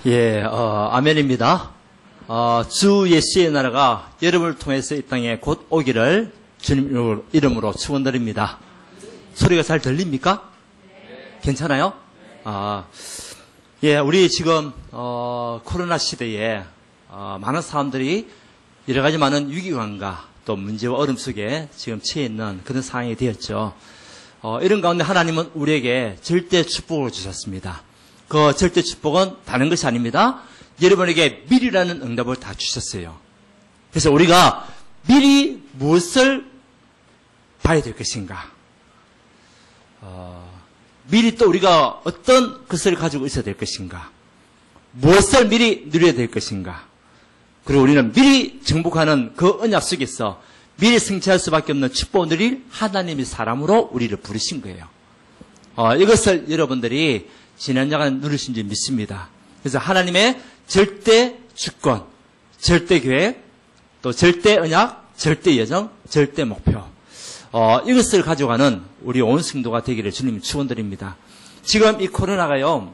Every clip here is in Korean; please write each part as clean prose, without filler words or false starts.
예, 아멘입니다. 주 예수의 나라가 여러분을 통해서 이 땅에 곧 오기를 주님 이름으로 축원드립니다. 소리가 잘 들립니까? 괜찮아요? 예, 우리 지금 코로나 시대에 많은 사람들이 여러 가지 많은 위기감과 또 문제와 어려움 속에 지금 처해 있는 그런 상황이 되었죠. 이런 가운데 하나님은 우리에게 절대 축복을 주셨습니다. 그 절대 축복은 다른 것이 아닙니다. 여러분에게 미리라는 응답을 다 주셨어요. 그래서 우리가 미리 무엇을 봐야 될 것인가? 미리 또 우리가 어떤 것을 가지고 있어야 될 것인가? 무엇을 미리 누려야 될 것인가? 그리고 우리는 미리 정복하는 그 언약 속에서 미리 승치할 수밖에 없는 축복을 누릴 하나님의 사람으로 우리를 부르신 거예요. 이것을 여러분들이 지난주간 누리신 줄 믿습니다. 그래서 하나님의 절대 주권, 절대 계획, 또 절대 언약, 절대 예정, 절대 목표. 이것을 가져가는 우리 온 성도가 되기를 주님 축원드립니다. 지금 이 코로나가요,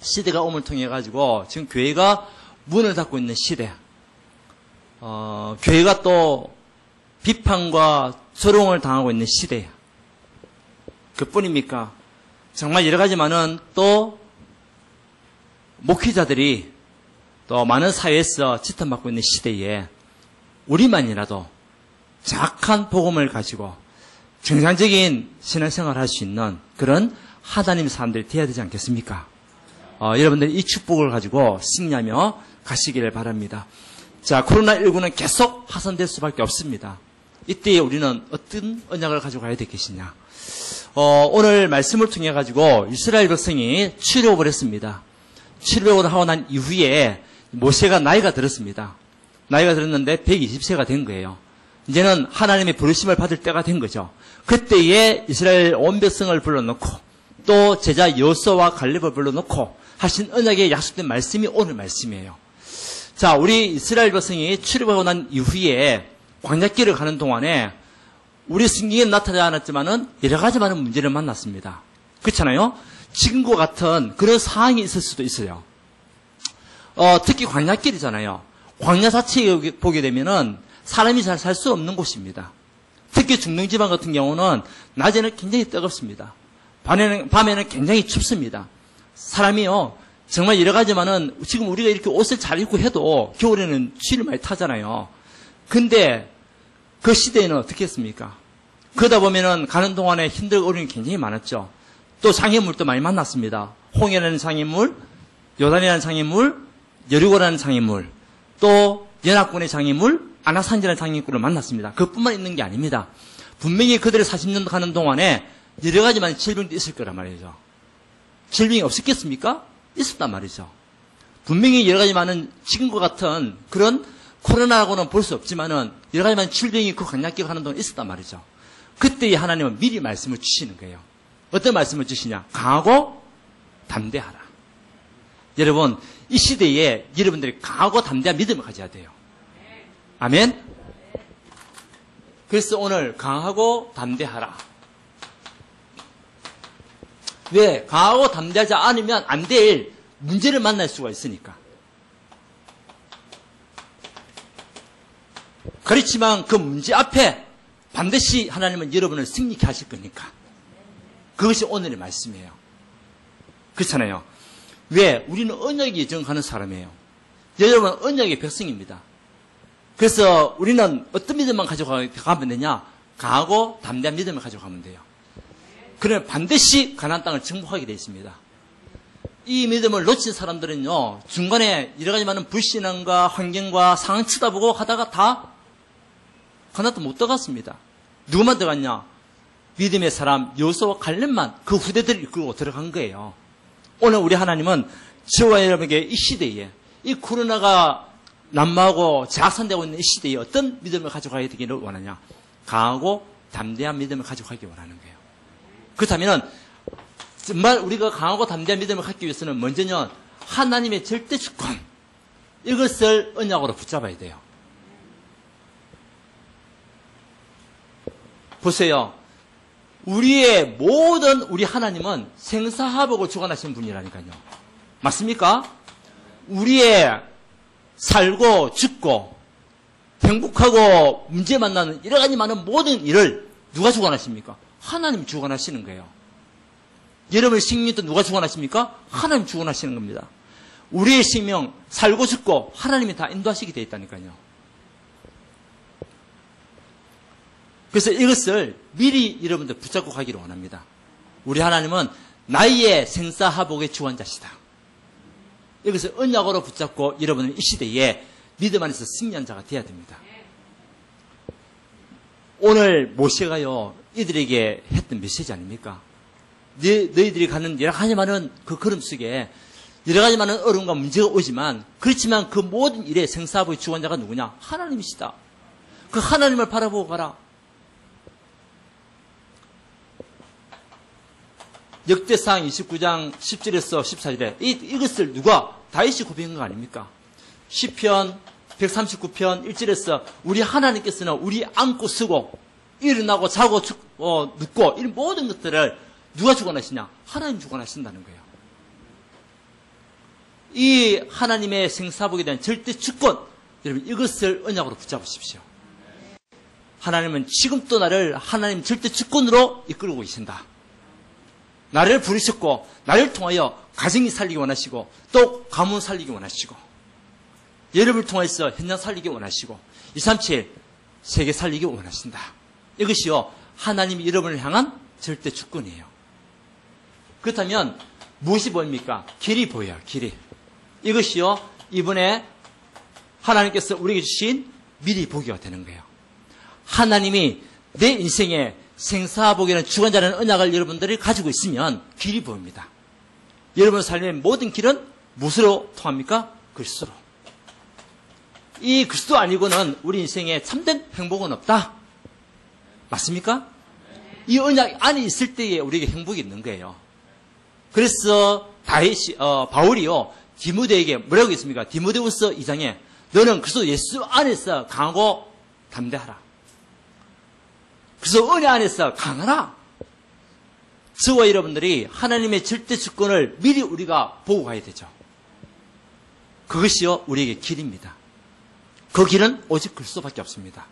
시대가 오물 통해 가지고 지금 교회가 문을 닫고 있는 시대. 교회가 또 비판과 조롱을 당하고 있는 시대야. 그뿐입니까? 정말 여러 가지 많은 또 목회자들이 또 많은 사회에서 지탄받고 있는 시대에 우리만이라도 정확한 복음을 가지고 정상적인 신앙생활을 할 수 있는 그런 하나님의 사람들이 되어야 되지 않겠습니까? 여러분들이 이 축복을 가지고 승리하며 가시기를 바랍니다. 자, 코로나19는 계속 확산될 수밖에 없습니다. 이때 우리는 어떤 언약을 가지고 가야 되겠느냐? 오늘 말씀을 통해 가지고 이스라엘 백성이 출애굽을 했습니다. 출애굽을 하고 난 이후에 모세가 나이가 들었습니다. 나이가 들었는데 120세가 된 거예요. 이제는 하나님의 부르심을 받을 때가 된 거죠. 그때에 이스라엘 온 백성을 불러놓고 또 제자 여호수아와 갈렙을 불러놓고 하신 언약의 약속된 말씀이 오늘 말씀이에요. 자, 우리 이스라엘 백성이 출애굽하고 난 이후에 광야길을 가는 동안에 우리 성경에 나타나지 않았지만은 여러 가지 많은 문제를 만났습니다. 그렇잖아요? 지금과 같은 그런 상황이 있을 수도 있어요. 특히 광야길이잖아요. 광야 자체에 보게 되면은 사람이 잘 살 수 없는 곳입니다. 특히 중동지방 같은 경우는 낮에는 굉장히 뜨겁습니다. 밤에는 굉장히 춥습니다. 사람이요, 정말 여러 가지만은 지금 우리가 이렇게 옷을 잘 입고 해도 겨울에는 추위를 많이 타잖아요. 근데 그 시대에는 어떻게 했습니까? 그러다 보면은 가는 동안에 힘들고 어려움이 굉장히 많았죠. 또 장애물도 많이 만났습니다. 홍해라는 장애물, 요단이라는 장애물, 여리고라는 장애물, 또 연합군의 장애물, 아나산지라는 장애물을 만났습니다. 그것뿐만 있는 게 아닙니다. 분명히 그들이 40년 가는 동안에 여러 가지 많은 질병도 있을 거란 말이죠. 질병이 없었겠습니까? 있었단 말이죠. 분명히 여러 가지 많은 지금과 같은 그런 코로나라고는 볼 수 없지만은 여러 가지 많은 질병이 그 광야길 가는 동안 있었단 말이죠. 그때 하나님은 미리 말씀을 주시는 거예요. 어떤 말씀을 주시냐? 강하고 담대하라. 여러분, 이 시대에 여러분들이 강하고 담대한 믿음을 가져야 돼요. 아멘? 그래서 오늘 강하고 담대하라. 왜? 강하고 담대하지 않으면 안 될 문제를 만날 수가 있으니까. 그렇지만 그 문제 앞에 반드시 하나님은 여러분을 승리케 하실 거니까. 그것이 오늘의 말씀이에요. 그렇잖아요. 왜? 우리는 언약의 예정하는 사람이에요. 여러분은 언약의 백성입니다. 그래서 우리는 어떤 믿음만 가져가면 되냐? 강하고 담대한 믿음을 가져가면 돼요. 그러면 반드시 가나안 땅을 정복하게 되어 있습니다. 이 믿음을 놓친 사람들은요, 중간에 여러 가지 많은 불신앙과 환경과 상황 쳐다보고 하다가 다 가나안 땅 못 들어갔습니다. 누구만 들어갔냐? 믿음의 사람 여호수아와 갈렙만 그 후대들을 이끌고 들어간 거예요. 오늘 우리 하나님은 저와 여러분에게 이 시대에 이 코로나가 난무하고 재확산되고 있는 이 시대에 어떤 믿음을 가져가야 되기를 원하냐? 강하고 담대한 믿음을 가져가기 원하는 거예요. 그렇다면 정말 우리가 강하고 담대한 믿음을 갖기 위해서는 먼저는 하나님의 절대 주권, 이것을 언약으로 붙잡아야 돼요. 보세요. 우리의 모든 우리 하나님은 생사화복을 주관하시는 분이라니까요. 맞습니까? 우리의 살고 죽고 행복하고 문제 만나는 여러 가지 많은 모든 일을 누가 주관하십니까? 하나님 주관하시는 거예요. 여러분의 생명도 누가 주관하십니까? 하나님 주관하시는 겁니다. 우리의 생명, 살고 죽고 하나님이 다 인도하시게 되어 있다니까요. 그래서 이것을 미리 여러분들 붙잡고 가기를 원합니다. 우리 하나님은 나의 생사화복의 주관자시다. 이것을 언약으로 붙잡고 여러분은 이 시대에 믿음 안에서 승리한 자가 되어야 됩니다. 오늘 모세가요, 이들에게 했던 메시지 아닙니까? 너희들이 가는 여러 가지 많은 그 걸음 속에 여러 가지 많은 어려움과 문제가 오지만, 그렇지만 그 모든 일의 생사화복의 주관자가 누구냐? 하나님이시다. 그 하나님을 바라보고 가라. 역대상 29장 10절에서 14절에 이것을 누가? 다윗이 고백한 거 아닙니까? 시편 139편 1절에서 우리 하나님께서는 우리 안고 쓰고 일어나고 자고 눕고 이런 모든 것들을 누가 주관하시냐? 하나님 주관하신다는 거예요. 이 하나님의 생사복에 대한 절대 주권, 여러분 이것을 언약으로 붙잡으십시오. 하나님은 지금도 나를 하나님 절대 주권으로 이끌고 계신다. 나를 부르셨고 나를 통하여 가정이 살리기 원하시고 또 가문 살리기 원하시고 여러분을 통해서 현장 살리기 원하시고 237 세계 살리기 원하신다. 이것이요 하나님이 여러분을 향한 절대 주권이에요. 그렇다면 무엇이 보입니까? 길이 보여요. 길이. 이것이요 이번에 하나님께서 우리에게 주신 미리 보기가 되는 거예요. 하나님이 내 인생에 생사복에는 주관자라는 언약을 여러분들이 가지고 있으면 길이 보입니다. 여러분 삶의 모든 길은 무엇으로 통합니까? 그리스도로. 이 그리스도 아니고는 우리 인생에 참된 행복은 없다. 맞습니까? 이 언약 안에 있을 때에 우리에게 행복이 있는 거예요. 그래서 바울이요 디모데에게 뭐라고 했습니까? 디모데후서 2장에 너는 그리스도 예수 안에서 강하고 담대하라. 그래서 은혜 안에서 강하라. 저와 여러분들이 하나님의 절대 주권을 미리 우리가 보고 가야 되죠. 그것이요 우리에게 길입니다. 그 길은 오직 그리스도밖에 없습니다.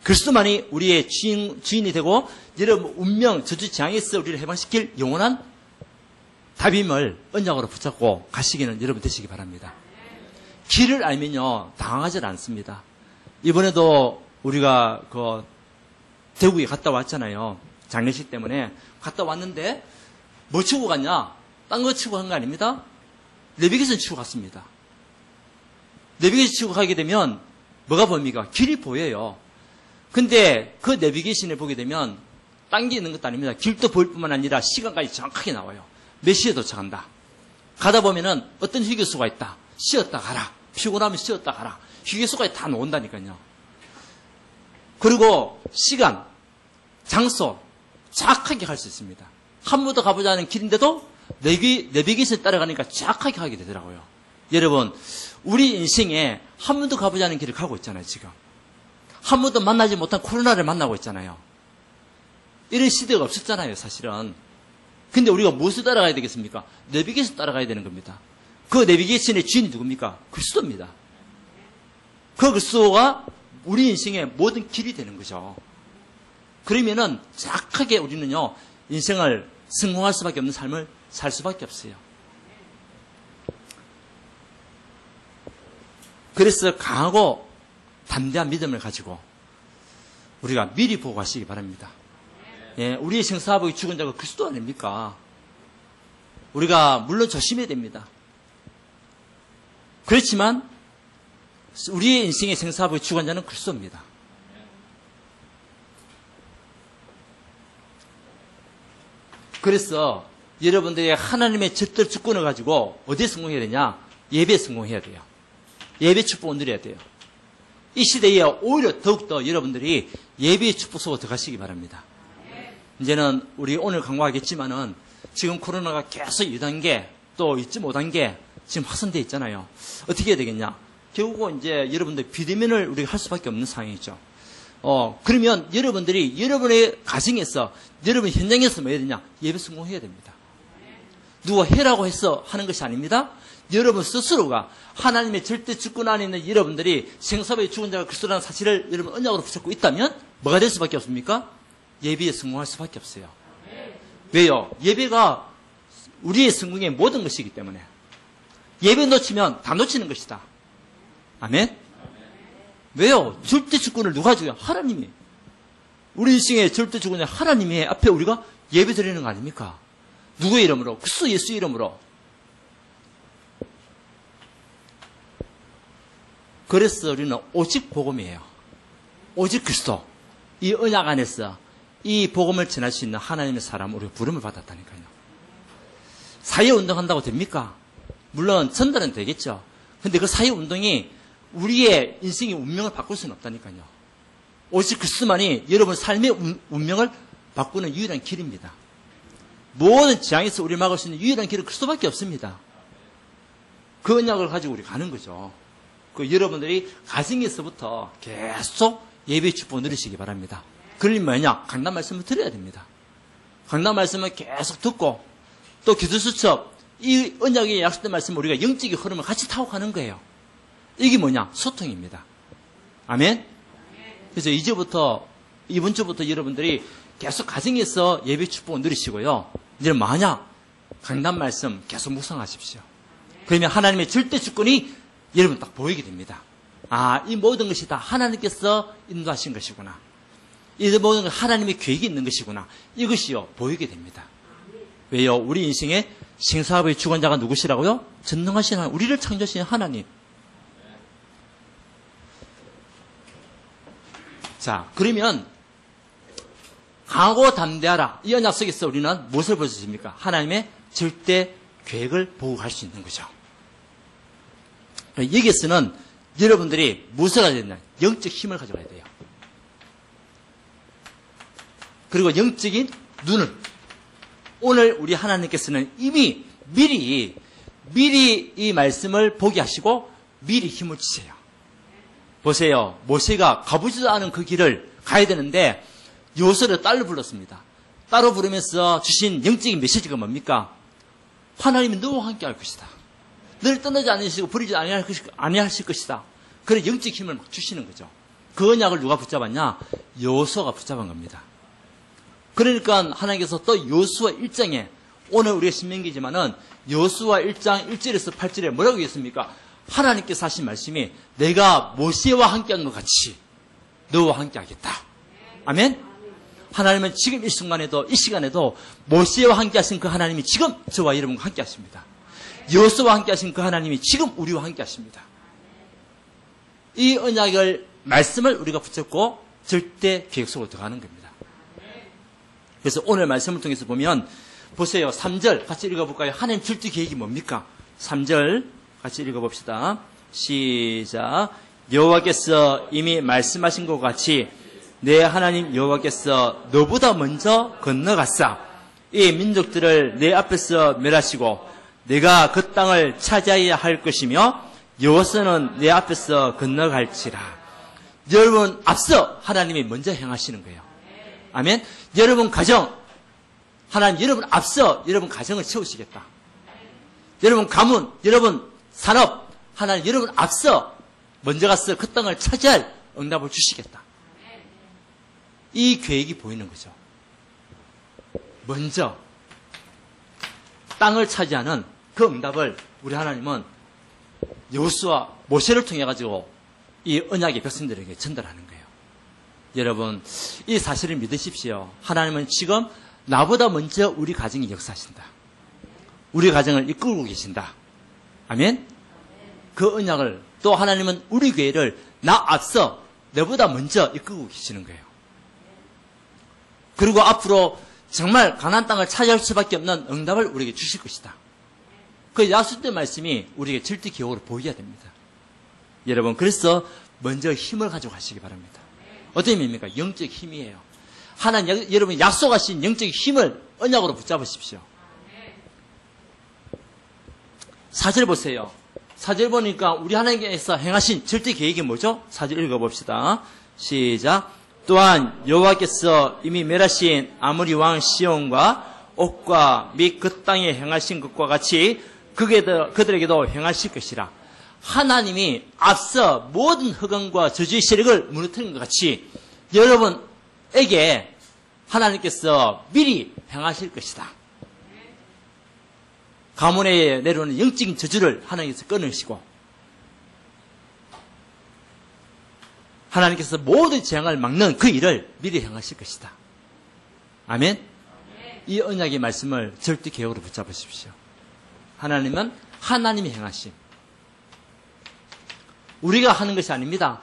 그리스도만이 우리의 주인이 되고 여러분 운명 저주 재앙에서 우리를 해방시킬 영원한 답임을 언약으로 붙잡고 가시기는 여러분 되시기 바랍니다. 길을 알면요 당황하지 않습니다. 이번에도 우리가 대구에 갔다 왔잖아요. 장례식 때문에 갔다 왔는데 뭐 치고 갔냐? 딴 거 치고 간 거 아닙니다. 내비게이션 치고 갔습니다. 내비게이션 치고 가게 되면 뭐가 보입니까? 길이 보여요. 근데 그 내비게이션을 보게 되면 딴 게 있는 것도 아닙니다. 길도 보일 뿐만 아니라 시간까지 정확하게 나와요. 몇 시에 도착한다. 가다 보면은 어떤 휴게소가 있다. 쉬었다 가라. 피곤하면 쉬었다 가라. 휴게소까지 다 놓은다니까요. 그리고 시간, 장소 정확하게 갈 수 있습니다. 한 번도 가보지 않은 길인데도 내비게이션 따라가니까 정확하게 가게 되더라고요. 여러분, 우리 인생에 한 번도 가보지 않은 길을 가고 있잖아요, 지금. 한 번도 만나지 못한 코로나를 만나고 있잖아요. 이런 시대가 없었잖아요, 사실은. 근데 우리가 무엇을 따라가야 되겠습니까? 내비게이션 따라가야 되는 겁니다. 그 내비게이션의 주인이 누굽니까? 그리스도입니다. 그 그리스도가 우리 인생의 모든 길이 되는 거죠. 그러면은 정확하게 우리는요 인생을 성공할 수밖에 없는 삶을 살 수밖에 없어요. 그래서 강하고 담대한 믿음을 가지고 우리가 미리 보고 가시기 바랍니다. 예, 우리의 생사화복의 주권자가 그리스도 아닙니까? 우리가 물론 조심해야 됩니다. 그렇지만 우리의 인생의 생사화복의 주관자는 그리스도입니다. 그래서 여러분들의 하나님의 절대 주권을 가지고 어디에 성공해야 되냐? 예배에 성공해야 돼요. 예배 축복을 누려야 돼요. 이 시대에 오히려 더욱더 여러분들이 예배의 축복 속으로 들어가시기 바랍니다. 이제는 우리 오늘 강조하겠지만은 지금 코로나가 계속 2단계 또 2.5단계 지금 확산되어 있잖아요. 어떻게 해야 되겠냐? 결국은 이제 여러분들 비대면을 우리가 할 수밖에 없는 상황이죠. 그러면 여러분들이 여러분의 가정에서, 여러분 현장에서 뭐 해야 되냐? 예배 성공해야 됩니다. 누가 해라고 해서 하는 것이 아닙니다. 여러분 스스로가 하나님의 절대 주권 안에 있는 여러분들이 생사의 죽은 자가 그리스도라는 사실을 여러분 언약으로 붙잡고 있다면 뭐가 될 수밖에 없습니까? 예배에 성공할 수밖에 없어요. 왜요? 예배가 우리의 성공의 모든 것이기 때문에. 예배 놓치면 다 놓치는 것이다. 아멘? 왜요? 절대 주권을 누가 줘요? 하나님이. 우리 인생의 절대 주권을 하나님이 앞에 우리가 예배 드리는 거 아닙니까? 누구의 이름으로? 그리스도 예수의 이름으로. 그래서 우리는 오직 복음이에요. 오직 그리스도. 이 언약 안에서 이 복음을 전할 수 있는 하나님의 사람, 우리가 부름을 받았다니까요. 사회운동 한다고 됩니까? 물론 전달은 되겠죠. 근데 그 사회운동이 우리의 인생의 운명을 바꿀 수는 없다니까요. 오직 그리스도만이 여러분 삶의 운명을 바꾸는 유일한 길입니다. 모든 재앙에서 우리를 막을 수 있는 유일한 길은 그리스도밖에 없습니다. 그 언약을 가지고 우리 가는 거죠. 그 여러분들이 가정에서부터 계속 예배의 축복을 누리시기 바랍니다. 그러려면 뭐냐? 강단 말씀을 들어야 됩니다. 강단 말씀을 계속 듣고 또 기도수첩 이 언약의 약속된 말씀을 우리가 영적인 흐름을 같이 타고 가는 거예요. 이게 뭐냐? 소통입니다. 아멘? 그래서 이번 주부터 여러분들이 계속 가정에서 예배 축복을 누리시고요. 이제 만약 강단 말씀 계속 묵상하십시오. 그러면 하나님의 절대 주권이 여러분 딱 보이게 됩니다. 아, 이 모든 것이 다 하나님께서 인도하신 것이구나. 이 모든 건 하나님의 계획이 있는 것이구나. 이것이요, 보이게 됩니다. 왜요? 우리 인생의 생사의 주관자가 누구시라고요? 전능하신 하나님, 우리를 창조하신 하나님. 자, 그러면 강하고 담대하라. 이 언약 속에서 우리는 무엇을 볼 수 있습니까? 하나님의 절대 계획을 보고 갈 수 있는 거죠. 여기에서는 여러분들이 무엇을 가져야 되냐? 영적 힘을 가져가야 돼요. 그리고 영적인 눈을. 오늘 우리 하나님께서는 이미 미리 이 말씀을 보게 하시고 미리 힘을 주세요. 보세요. 모세가 가보지도 않은 그 길을 가야 되는데 요소를 따로 불렀습니다. 따로 부르면서 주신 영적인 메시지가 뭡니까? 하나님이 너와 함께 할 것이다. 너를 떠나지 않으시고 버리지 아니하실 것이다. 그런 영적 힘을 막 주시는 거죠. 그 언약을 누가 붙잡았냐? 여호수아가 붙잡은 겁니다. 그러니까 하나님께서 또 여호수아 1장에 오늘 우리가 신명기지만은 여호수아 1장 1절에서 8절에 뭐라고 했습니까? 하나님께서 하신 말씀이 내가 모세와 함께한 것 같이 너와 함께하겠다. 아멘? 하나님은 지금 이 순간에도 이 시간에도 모세와 함께하신 그 하나님이 지금 저와 여러분과 함께하십니다. 여호수아와 함께하신 그 하나님이 지금 우리와 함께하십니다. 이 언약을 말씀을 우리가 붙잡고 절대 계획 속으로 들어가는 겁니다. 그래서 오늘 말씀을 통해서 보면 보세요. 3절 같이 읽어볼까요? 하나님 절대 계획이 뭡니까? 3절 같이 읽어봅시다. 시작. 여호와께서 이미 말씀하신 것 같이 내 하나님 여호와께서 너보다 먼저 건너갔사. 이 민족들을 내 앞에서 멸하시고 내가 그 땅을 차지해야 할 것이며 여호와는 내 앞에서 건너갈지라. 여러분 앞서 하나님이 먼저 행하시는 거예요. 아멘. 여러분 가정 하나님 여러분 앞서 여러분 가정을 채우시겠다. 여러분 가문 여러분 산업 하나님 여러분 앞서 먼저 가서 그 땅을 차지할 응답을 주시겠다. 이 계획이 보이는 거죠. 먼저 땅을 차지하는 그 응답을 우리 하나님은 여호수아 모세를 통해 가지고 이 언약의 백성들에게 전달하는 거예요. 여러분 이 사실을 믿으십시오. 하나님은 지금 나보다 먼저 우리 가정에 역사하신다. 우리 가정을 이끌고 계신다. 아멘. 그 언약을 또 하나님은 우리 교회를 나 앞서 너보다 먼저 이끌고 계시는 거예요. 그리고 앞으로 정말 가나안 땅을 차지할 수밖에 없는 응답을 우리에게 주실 것이다. 그 약속된 말씀이 우리에게 절대 기억으로 보여야 됩니다. 여러분 그래서 먼저 힘을 가지고 가시기 바랍니다. 어떤 힘입니까? 영적 힘이에요. 하나님 여러분 약속하신 영적 힘을 언약으로 붙잡으십시오. 4절 보세요. 4절 보니까 우리 하나님께서 행하신 절대 계획이 뭐죠? 4절 읽어봅시다. 시작. 또한 여호와께서 이미 멸하신 아모리 왕 시온과 옥과 및 그 땅에 행하신 것과 같이 그들에게도 행하실 것이라. 하나님이 앞서 모든 흑암과 저주의 세력을 무너뜨린 것 같이 여러분에게 하나님께서 미리 행하실 것이다. 가문에 내려오는 영적인 저주를 하나님께서 끊으시고 하나님께서 모든 재앙을 막는 그 일을 미리 행하실 것이다. 아멘? 이 언약의 말씀을 절대 기억으로 붙잡으십시오. 하나님은 하나님이 행하심. 우리가 하는 것이 아닙니다.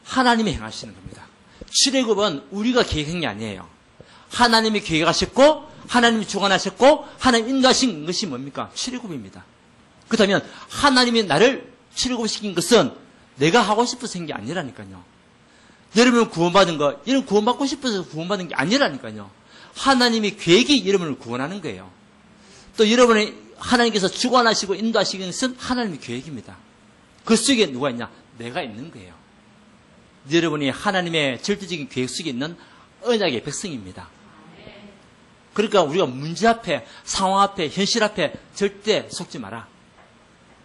하나님이 행하시는 겁니다. 출애굽은 우리가 계획한 게 아니에요. 하나님이 계획하셨고 하나님이 주관하셨고 하나님 인도하신 것이 뭡니까? 출애굽입니다. 그렇다면 하나님이 나를 출애굽시킨 것은 내가 하고 싶어서 한 게 아니라니까요. 여러분 구원받은 거, 여러분 구원받고 싶어서 구원받은 게 아니라니까요. 하나님의 계획이 여러분을 구원하는 거예요. 또 여러분이 하나님께서 주관하시고 인도하시는 것은 하나님의 계획입니다. 그 속에 누가 있냐? 내가 있는 거예요. 여러분이 하나님의 절대적인 계획 속에 있는 언약의 백성입니다. 그러니까 우리가 문제 앞에, 상황 앞에, 현실 앞에 절대 속지 마라.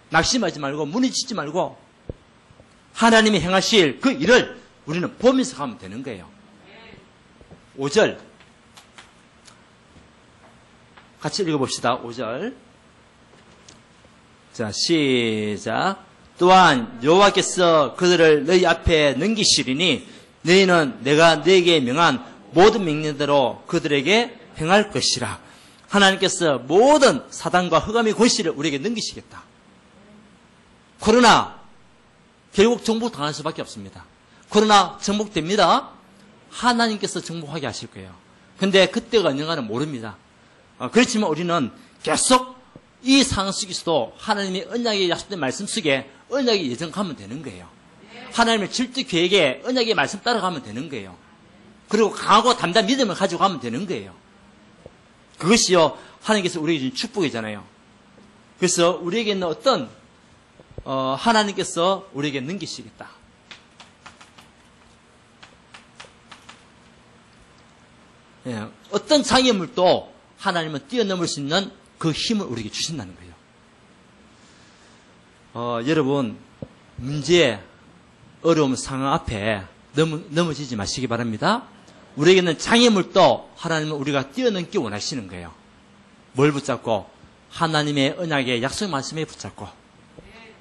낙심하지 말고 무너지지 말고 하나님이 행하실 그 일을 우리는 보면서 가면 되는 거예요. 5절 같이 읽어봅시다. 5절 자 시작. 또한 여호와께서 그들을 너희 앞에 넘기시리니 너희는 내가 너에게 명한 모든 명령대로 그들에게 행할 것이라. 하나님께서 모든 사단과 흑암의 권세를 우리에게 넘기시겠다. 그러나 결국 정복당할 수밖에 없습니다. 그러나 정복됩니다. 하나님께서 정복하게 하실 거예요. 근데 그때가 언젠가는 모릅니다. 그렇지만 우리는 계속 이 상황 속에서도 하나님의 언약의 약속된 말씀 속에 언약의 예정 가면 되는 거예요. 하나님의 절대 계획에 언약의 말씀 따라가면 되는 거예요. 그리고 강하고 담대한 믿음을 가지고 가면 되는 거예요. 그것이요 하나님께서 우리에게 주신 축복이잖아요. 그래서 우리에게 있는 어떤 하나님께서 우리에게 넘기시겠다. 예, 어떤 장애물도 하나님은 뛰어넘을 수 있는 그 힘을 우리에게 주신다는 거예요. 여러분 문제, 어려움 상황 앞에 넘어지지 마시기 바랍니다. 우리에게는 장애물도 하나님은 우리가 뛰어넘기 원하시는 거예요. 뭘 붙잡고? 하나님의 언약의 약속 말씀에 붙잡고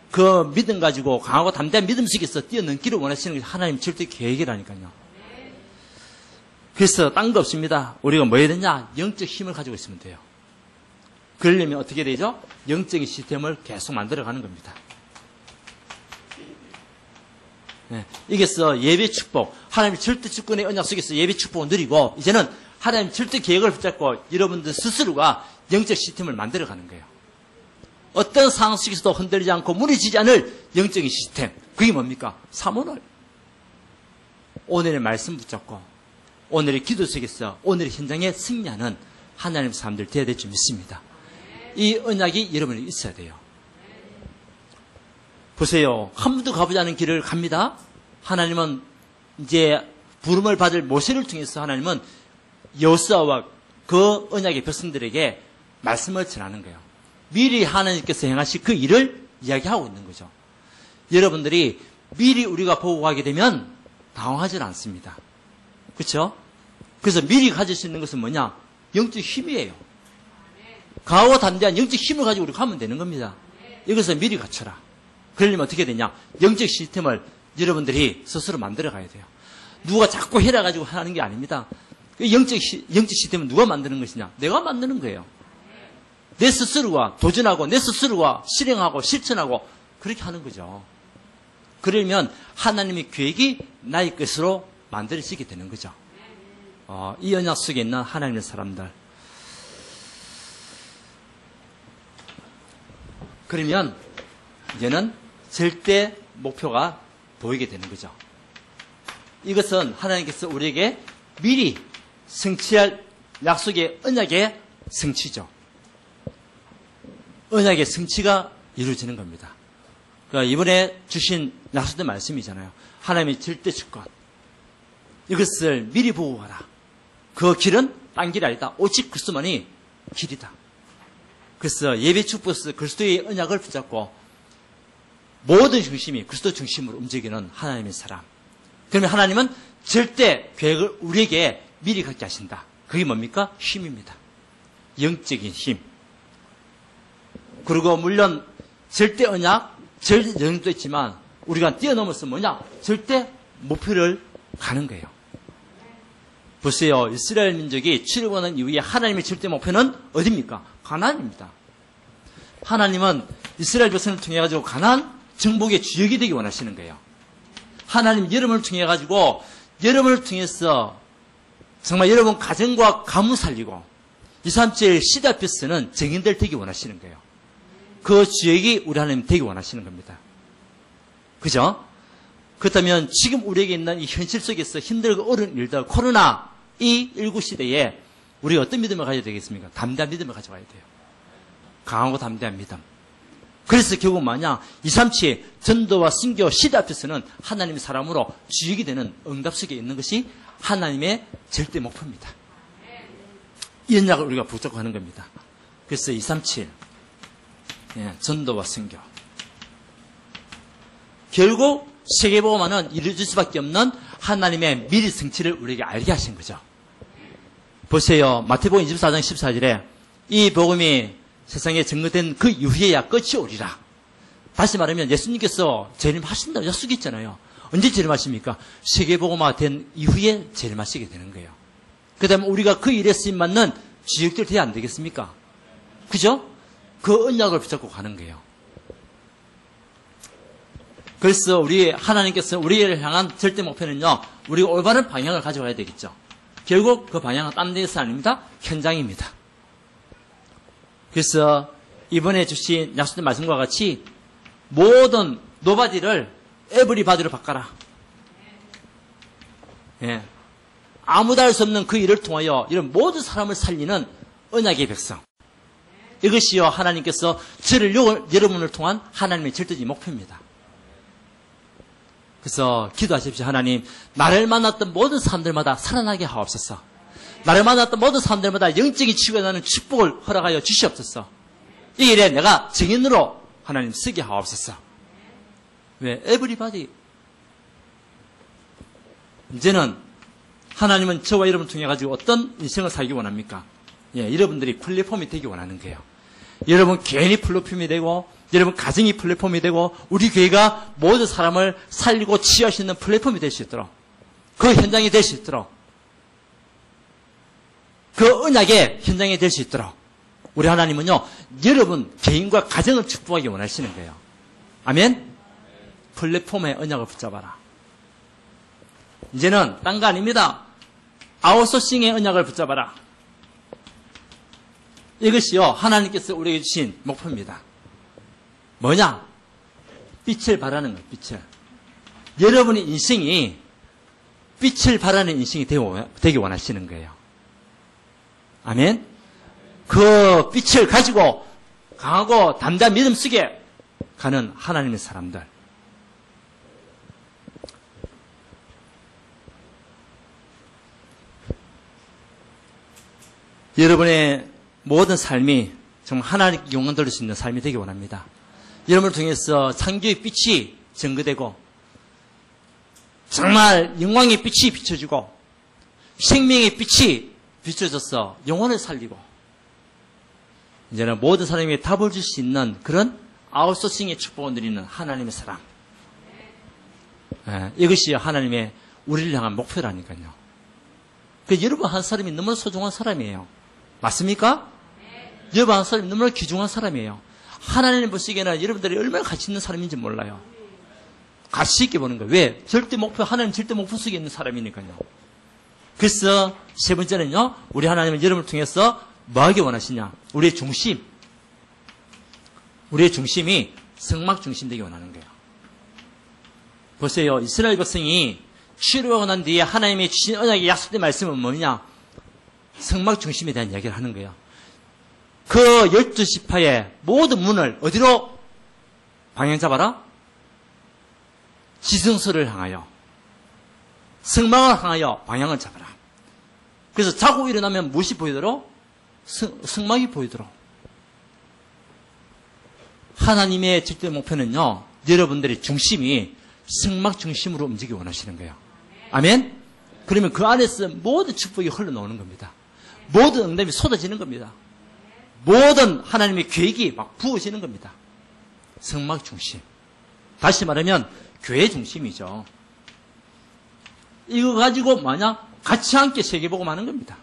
그 믿음 가지고 강하고 담대한 믿음 속에서 뛰어넘기를 원하시는 게 하나님 절대 계획이라니까요. 그래서 딴 거 없습니다. 우리가 뭐 해야 되냐? 영적 힘을 가지고 있으면 돼요. 그러려면 어떻게 되죠? 영적인 시스템을 계속 만들어가는 겁니다. 네, 이게서 예배 축복, 하나님의 절대 주권의 언약 속에서 예배 축복을 누리고 이제는 하나님 절대 계획을 붙잡고 여러분들 스스로가 영적 시스템을 만들어가는 거예요. 어떤 상황 속에서도 흔들리지 않고 무너지지 않을 영적인 시스템. 그게 뭡니까? 사모를. 오늘의 말씀 붙잡고 오늘의 기도 속에서 오늘의 현장에 승리하는 하나님 사람들 되어야 될 줄 믿습니다. 이 언약이 여러분에게 있어야 돼요. 보세요. 한 번도 가보지 않은 길을 갑니다. 하나님은 이제 부름을 받을 모세를 통해서 하나님은 여호수아와 그 언약의 백성들에게 말씀을 전하는 거예요. 미리 하나님께서 행하실 그 일을 이야기하고 있는 거죠. 여러분들이 미리 우리가 보고 가게 되면 당황하지는 않습니다. 그렇죠? 그래서 미리 가질 수 있는 것은 뭐냐? 영적 힘이에요. 강하고 담대한 영적 힘을 가지고 우리가 가면 되는 겁니다. 이것을 미리 갖춰라. 그러려면 어떻게 되냐? 영적 시스템을 여러분들이 스스로 만들어 가야 돼요. 누가 자꾸 해라 가지고 하는 게 아닙니다. 영적 시스템은 누가 만드는 것이냐? 내가 만드는 거예요. 내 스스로가 도전하고 내 스스로가 실행하고 실천하고 그렇게 하는 거죠. 그러면 하나님의 계획이 나의 것으로 만들어지게 되는 거죠. 이 언약 속에 있는 하나님의 사람들. 그러면 이제는 절대 목표가 보이게 되는 거죠. 이것은 하나님께서 우리에게 미리 성취할 약속의 언약의 성취죠. 언약의 성취가 이루어지는 겁니다. 그러니까 이번에 주신 약속된 말씀이잖아요. 하나님의 절대 주권. 이것을 미리 보고 가라. 그 길은 딴 길이 아니다. 오직 그리스도만이 길이다. 그래서 예배 축복에서 그리스도의 언약을 붙잡고 모든 중심이 그리스도 중심으로 움직이는 하나님의 사람. 그러면 하나님은 절대 계획을 우리에게 미리 갖게 하신다. 그게 뭡니까? 힘입니다. 영적인 힘. 그리고 물론 절대 언약, 절대 영도 있지만 우리가 뛰어넘어서 뭐냐? 절대 목표를 가는 거예요. 보세요. 이스라엘 민족이 출애굽하는 이후에 하나님의 절대 목표는 어디입니까? 가나안입니다. 하나님은 이스라엘 백성을 통해 가지고 가나안 정복의 주역이 되기 원하시는 거예요. 하나님 여러분을 통해 가지고 여러분을 통해서 정말 여러분 가정과 가문 살리고 237 시대 앞에서는 정인들 되기 원하시는 거예요. 그 주역이 우리 하나님 되기 원하시는 겁니다. 그죠? 그렇다면 지금 우리에게 있는 이 현실 속에서 힘들고 어려운 일들, 코로나 이 19 시대에 우리가 어떤 믿음을 가져야 되겠습니까? 담대한 믿음을 가져가야 돼요. 강하고 담대한 믿음. 그래서 결국 뭐냐? 237 전도와 선교 시대 앞에서는 하나님의 사람으로 주역이 되는 응답 속에 있는 것이 하나님의 절대 목표입니다. 이 언약을 우리가 붙잡고 하는 겁니다. 그래서 237 전도와 선교. 결국 세계복음화는 이루어질 수밖에 없는 하나님의 미리 성취를 우리에게 알게 하신 거죠. 보세요. 마태복음 24장 14절에 이 복음이 세상에 증거된 그 이후에야 끝이 오리라. 다시 말하면 예수님께서 재림하신다고 약속했잖아요. 언제 재림하십니까? 세계복음화 된 이후에 재림하시게 되는 거예요. 그 다음에 우리가 그 일에 쓰임받는 주역들 돼야 안 되겠습니까? 그죠? 그 언약을 붙잡고 가는 거예요. 그래서 우리 하나님께서 우리를 향한 절대 목표는요, 우리가 올바른 방향을 가져가야 되겠죠. 결국 그 방향은 딴 데서 아닙니다. 현장입니다. 그래서 이번에 주신 약속된 말씀과 같이 모든 노바디를 에브리바디로 바꿔라. 예. 아무도 할 수 없는 그 일을 통하여 이런 모든 사람을 살리는 언약의 백성. 이것이요 하나님께서 저를 여러분을 통한 하나님의 절대적인 목표입니다. 그래서 기도하십시오. 하나님, 나를 만났던 모든 사람들마다 살아나게 하옵소서. 나를 만났던 모든 사람들마다 영적인 치유가 나는 축복을 허락하여 주시옵소서. 이 일에 내가 증인으로 하나님 쓰게 하옵소서. 왜? 에브리바디. 이제는 하나님은 저와 여러분을 통해 가지고 어떤 인생을 살기 원합니까? 예, 여러분들이 플랫폼이 되기 원하는 거예요. 여러분 개인이 플랫폼이 되고, 여러분 가정이 플랫폼이 되고, 우리 교회가 모든 사람을 살리고 치유할 수 있는 플랫폼이 될 수 있도록, 그 현장이 될 수 있도록, 그 언약의 현장이 될 수 있도록, 우리 하나님은요, 여러분 개인과 가정을 축복하기 원하시는 거예요. 아멘? 플랫폼의 언약을 붙잡아라. 이제는 딴 거 아닙니다. 아웃소싱의 언약을 붙잡아라. 이것이요, 하나님께서 우리에게 주신 목표입니다. 뭐냐? 빛을 발하는 거예요, 빛을. 여러분의 인생이 빛을 발하는 인생이 되기 원하시는 거예요. 아멘? 그 빛을 가지고 강하고 담대한 믿음 속에 가는 하나님의 사람들. 여러분의 모든 삶이 정말 하나님께 영광 돌릴 수 있는 삶이 되기 원합니다. 여러분을 통해서 창조의 빛이 증거되고 정말 영광의 빛이 비춰지고 생명의 빛이 비춰져서 영혼을 살리고 이제는 모든 사람에게 답을 줄 수 있는 그런 아웃소싱의 축복을 누리는 하나님의 사람. 이것이 하나님의 우리를 향한 목표라니까요. 여러분 한 사람이 너무나 소중한 사람이에요. 맞습니까? 여러분 한 사람이 너무나 귀중한 사람이에요. 하나님 보시기에는 여러분들이 얼마나 가치 있는 사람인지 몰라요. 가치 있게 보는 거예요. 왜? 절대 목표, 하나님 절대 목표 속에 있는 사람이니까요. 그래서 세 번째는요, 우리 하나님은 여러분을 통해서 뭐 하기 원하시냐? 우리의 중심. 우리의 중심이 성막 중심 되기 원하는 거예요. 보세요. 이스라엘 백성이 출애굽하고 난 뒤에 하나님이 주신 언약의 약속된 말씀은 뭐냐? 성막 중심에 대한 이야기를 하는 거예요. 그 12지파의 모든 문을 어디로 방향 잡아라? 지성소를 향하여, 성막을 향하여 방향을 잡아라. 그래서 자고 일어나면 무엇이 보이도록? 성막이 보이도록. 하나님의 절대 목표는요, 여러분들의 중심이 성막 중심으로 움직이기 원하시는 거예요. 아멘? 그러면 그 안에서 모든 축복이 흘러나오는 겁니다. 모든 응답이 쏟아지는 겁니다. 모든 하나님의 계획이 막 부어지는 겁니다. 성막 중심. 다시 말하면 교회 중심이죠. 이거 가지고 만약 같이 함께 세계보고 마는 겁니다.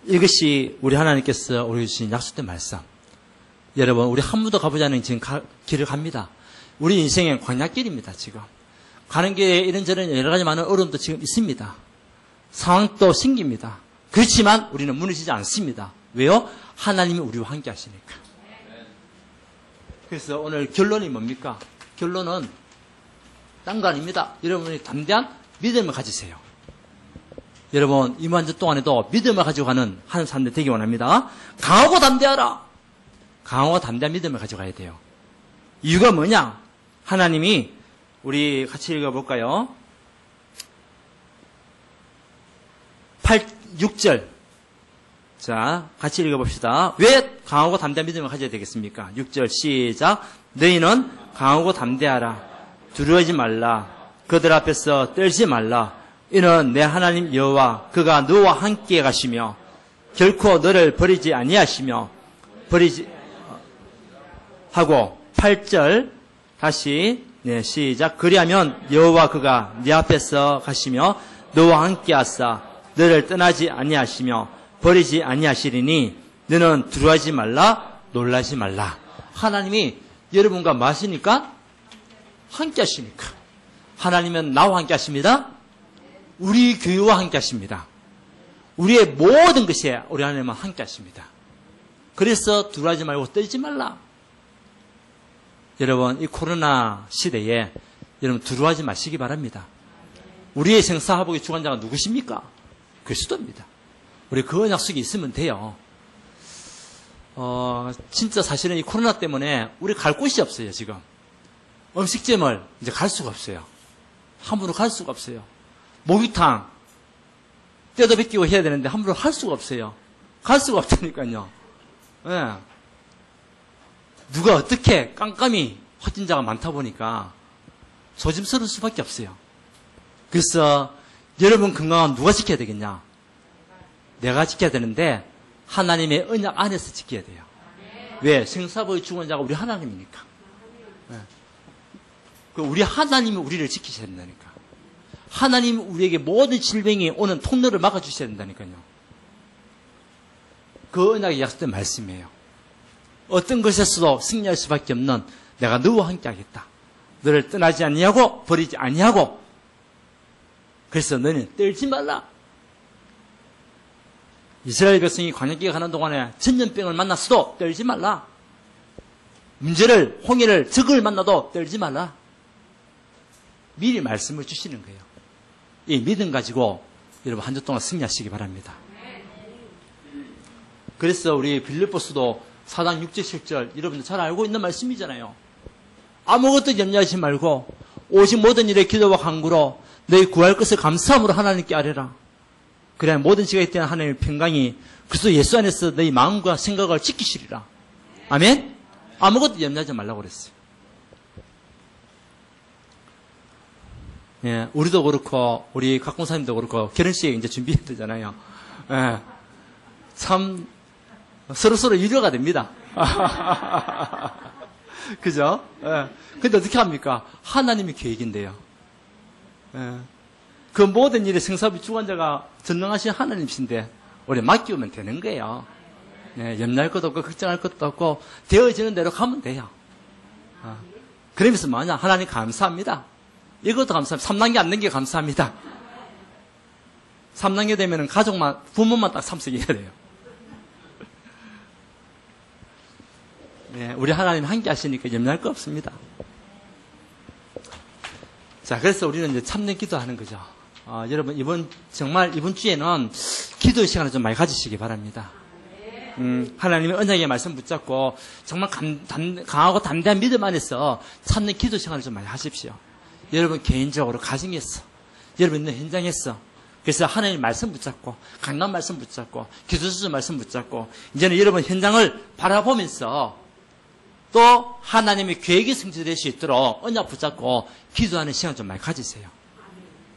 이것이 우리 하나님께서 우리 주신 약속된 말씀. 여러분, 우리 한 번도 가보지 않은 지금 길을 갑니다. 우리 인생의 광야길입니다, 지금. 가는 길에 이런저런 여러 가지 많은 어려움도 지금 있습니다. 상황도 생깁니다. 그렇지만 우리는 무너지지 않습니다. 왜요? 하나님이 우리와 함께 하시니까. 그래서 오늘 결론이 뭡니까? 결론은 딴 거 아닙니다. 여러분이 담대한 믿음을 가지세요. 여러분, 이번 한 주 동안에도 믿음을 가지고 가는 하는 사람들 되기 원합니다. 강하고 담대하라. 강하고 담대한 믿음을 가지고 가야 돼요. 이유가 뭐냐? 하나님이 우리 같이 읽어볼까요? 6절. 자, 같이 읽어봅시다. 왜 강하고 담대한 믿음을 가져야 되겠습니까? 6절 시작. 너희는 강하고 담대하라. 두려워하지 말라. 그들 앞에서 떨지 말라. 이는 내 하나님 여호와 그가 너와 함께 가시며 결코 너를 버리지 아니하시며 버리지 하고 8절 다시 네 시작. 그리하면 여호와 그가 네 앞에서 가시며 너와 함께 하사 너를 떠나지 아니하시며 버리지 아니하시리니 너는 두려워하지 말라 놀라지 말라. 하나님이 여러분과 마시니까 함께 하시니까. 하나님은 나와 함께 하십니다. 우리 교회와 함께 하십니다. 우리의 모든 것에 우리 하나님은 함께 하십니다. 그래서 두려워하지 말고 떨지 말라. 여러분, 이 코로나 시대에 여러분 두려워하지 마시기 바랍니다. 우리의 생사화복의 주관자가 누구십니까? 그리스도입니다. 우리 그 언약속에 있으면 돼요. 진짜 사실은 이 코로나 때문에 우리 갈 곳이 없어요, 지금. 음식점을 이제 갈 수가 없어요. 함부로 갈 수가 없어요. 목욕탕, 때도 벗기고 해야 되는데 함부로 할 수가 없어요. 갈 수가 없다니까요. 네. 누가 어떻게 깜깜이 확진자가 많다 보니까 조심스러울 수밖에 없어요. 그래서 여러분 건강은 누가 지켜야 되겠냐? 내가 지켜야 되는데 하나님의 언약 안에서 지켜야 돼요. 왜? 생사부의 주권자가 우리 하나님이니까. 네. 우리 하나님이 우리를 지키셔야 된다니까. 하나님이 우리에게 모든 질병이 오는 통로를 막아주셔야 된다니까요. 그 언약이 약속된 말씀이에요. 어떤 것에서도 승리할 수밖에 없는 내가 너와 함께 하겠다. 너를 떠나지 아니하고 버리지 아니하고. 그래서 너는 떨지 말라. 이스라엘 백성이 광야길에 가는 동안에 전염병을 만났어도 떨지 말라. 문제를, 홍해를, 적을 만나도 떨지 말라. 미리 말씀을 주시는 거예요. 이 믿음 가지고 여러분 한 주 동안 승리하시기 바랍니다. 그래서 우리 빌립보서도 4장 6절 7절 여러분들 잘 알고 있는 말씀이잖아요. 아무것도 염려하지 말고 오직 모든 일에 기도와 간구로 너희 구할 것을 감사함으로 하나님께 아뢰라. 그래야 모든 시간에 대한 하나님의 평강이 그리스도 예수 안에서 너희 마음과 생각을 지키시리라. 아멘? 아무것도 염려하지 말라고 그랬어요. 예, 우리도 그렇고 우리 각공사님도 그렇고 결혼식에 이제 준비해야 되잖아요. 예, 참 서로서로 위로가 됩니다. 그죠? 예. 근데 어떻게 합니까? 하나님의 계획인데요. 예. 그 모든 일에 생사부 주관자가 전능하신 하나님이신데 우리 맡기면 되는 거예요. 예, 염려할 것도 없고 걱정할 것도 없고 되어지는 대로 가면 돼요. 그러면서 뭐냐? 하나님 감사합니다. 이것도 감사합니다. 3단계 안 된 게 감사합니다. 3단계 되면은 가족만, 부모만 딱 참석해야 돼요. 네, 우리 하나님 함께 하시니까 염려할 거 없습니다. 자, 그래서 우리는 이제 참된 기도하는 거죠. 여러분, 정말 이번 주에는 기도의 시간을 좀 많이 가지시기 바랍니다. 하나님의 언약의 말씀 붙잡고 정말 강하고 담대한 믿음 안에서 참는 기도 시간을 좀 많이 하십시오. 여러분 개인적으로 가정에서, 여러분 있는 현장에서, 그래서 하나님 말씀 붙잡고, 강단 말씀 붙잡고, 기도서 말씀 붙잡고, 이제는 여러분 현장을 바라보면서 또 하나님의 계획이 성취될 수 있도록 언약 붙잡고 기도하는 시간 좀 많이 가지세요.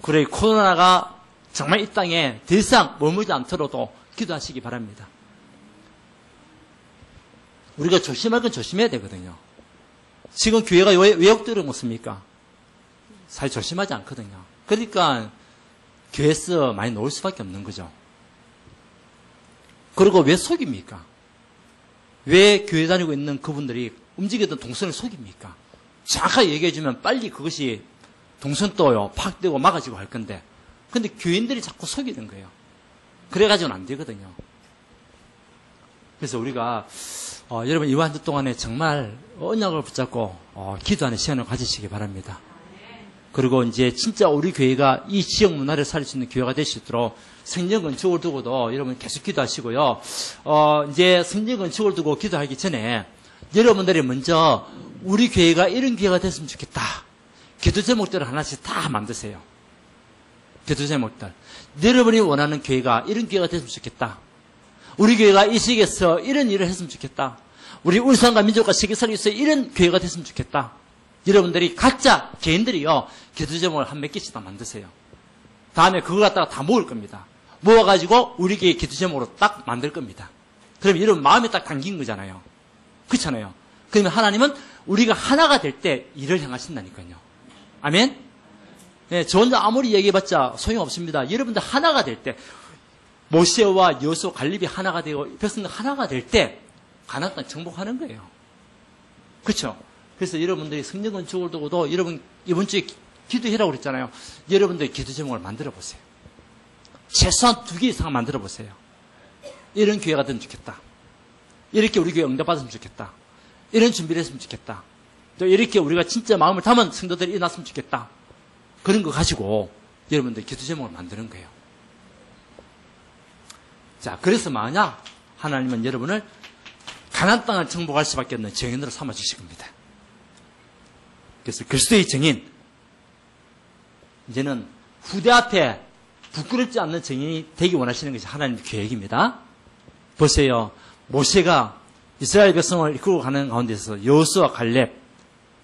그래, 코로나가 정말 이 땅에 더 이상 머물지 않더라도 기도하시기 바랍니다. 우리가 조심할 건 조심해야 되거든요. 지금 교회가 왜 엎드려 놓습니까? 사실 조심하지 않거든요. 그러니까 교회에서 많이 놓을 수밖에 없는 거죠. 그리고 왜 속입니까? 왜 교회 다니고 있는 그분들이 움직이던 동선을 속입니까? 정확하게 얘기해주면 빨리 그것이 동선도 파악되고 막아지고 할 건데, 근데 교인들이 자꾸 속이는 거예요. 그래가지고는 안 되거든요. 그래서 우리가 여러분 이번 한 주 동안에 정말 언약을 붙잡고 기도하는 시간을 가지시기 바랍니다. 그리고 이제 진짜 우리 교회가 이 지역 문화를 살릴 수 있는 교회가 될 수 있도록 성전 건축을 두고도 여러분 계속 기도하시고요. 이제 성전 건축을 두고 기도하기 전에 여러분들이 먼저 우리 교회가 이런 교회가 됐으면 좋겠다. 기도 제목들을 하나씩 다 만드세요. 기도 제목들. 여러분이 원하는 교회가 이런 교회가 됐으면 좋겠다. 우리 교회가 이 시기에서 이런 일을 했으면 좋겠다. 우리 울산과 민족과 세계사를 위해서 이런 교회가 됐으면 좋겠다. 여러분들이 각자 개인들이요 기도 제목을 한 몇 개씩 다 만드세요. 다음에 그거 갖다가 다 모을 겁니다. 모아가지고 우리 교회 기도 제목으로 딱 만들 겁니다. 그럼 여러분 마음에 딱 담긴 거잖아요. 그렇잖아요. 그러면 하나님은 우리가 하나가 될 때 일을 행하신다니까요. 아멘? 네, 저 혼자 아무리 얘기해봤자 소용없습니다. 여러분들 하나가 될 때, 모세와 여호수아 갈렙이 하나가 되고 백성들 하나가 될 때 가나안 땅 정복하는 거예요. 그렇죠? 그래서 여러분들이 성전 건축을 두고도 여러분 이번 주에 기도해라고 그랬잖아요. 여러분들이 기도 제목을 만들어 보세요. 최소한 2개 이상 만들어 보세요. 이런 교회가 되면 좋겠다. 이렇게 우리 교회 응답받았으면 좋겠다. 이런 준비를 했으면 좋겠다. 또 이렇게 우리가 진짜 마음을 담은 성도들이 일어났으면 좋겠다. 그런 거 가지고 여러분들 기도 제목을 만드는 거예요. 자, 그래서 만약 하나님은 여러분을 가나안 땅을 정복할 수밖에 없는 증인으로 삼아주실 겁니다. 그래서 그리스도의 증인, 이제는 후대 앞에 부끄럽지 않는 증인이 되기 원하시는 것이 하나님의 계획입니다. 보세요. 모세가 이스라엘 백성을 이끌고 가는 가운데서 여호수아 갈렙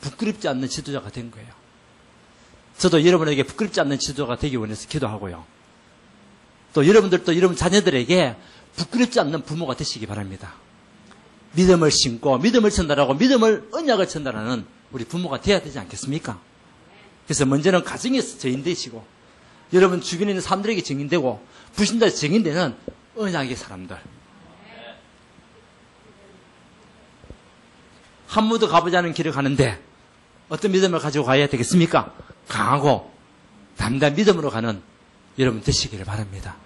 부끄럽지 않는 지도자가 된 거예요. 저도 여러분에게 부끄럽지 않는 지도자가 되기 원해서 기도하고요. 또 여러분들도 여러분 자녀들에게 부끄럽지 않는 부모가 되시기 바랍니다. 믿음을 심고 믿음을 전달하고 믿음을 언약을 전달하는 우리 부모가 되어야 되지 않겠습니까? 그래서 먼저는 가정에서 증인되시고 여러분 주변에 있는 사람들에게 증인되고 불신자에서 증인되는 언약의 사람들. 한 번도 가보지 않은 길을 가는데 어떤 믿음을 가지고 가야 되겠습니까? 강하고 담대한 믿음으로 가는 여러분 되시기를 바랍니다.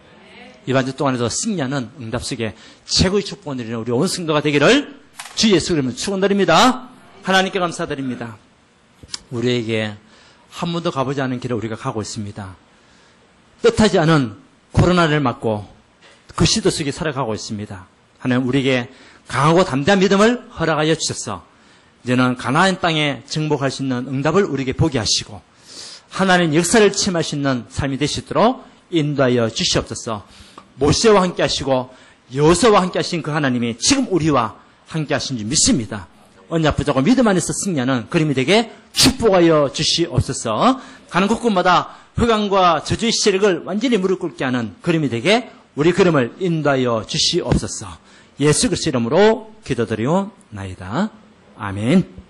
이번 주 동안에도 승리하는 응답 속에 최고의 축복을 드리는 우리 온 성도가 되기를 주 예수 그리스도로 축원드립니다. 하나님께 감사드립니다. 우리에게 한 번도 가보지 않은 길을 우리가 가고 있습니다. 뜻하지 않은 코로나를 맞고 그 시도 속에 살아가고 있습니다. 하나님 우리에게 강하고 담대한 믿음을 허락하여 주셔서 이제는 가나안 땅에 정복할 수 있는 응답을 우리에게 보게 하시고 하나님 역사를 침할 수 있는 삶이 되시도록 인도하여 주시옵소서. 모세와 함께 하시고 여호수아와 함께 하신 그 하나님이 지금 우리와 함께 하신 줄 믿습니다. 언약 붙잡고 믿음 안에서 승리하는 그림이 되게 축복하여 주시옵소서. 가는 곳곳마다 흑암과 저주의 세력을 완전히 무릎 꿇게 하는 그림이 되게 우리 그림을 인도하여 주시옵소서. 예수 그리스도 이름으로 기도드리옵나이다. 아멘.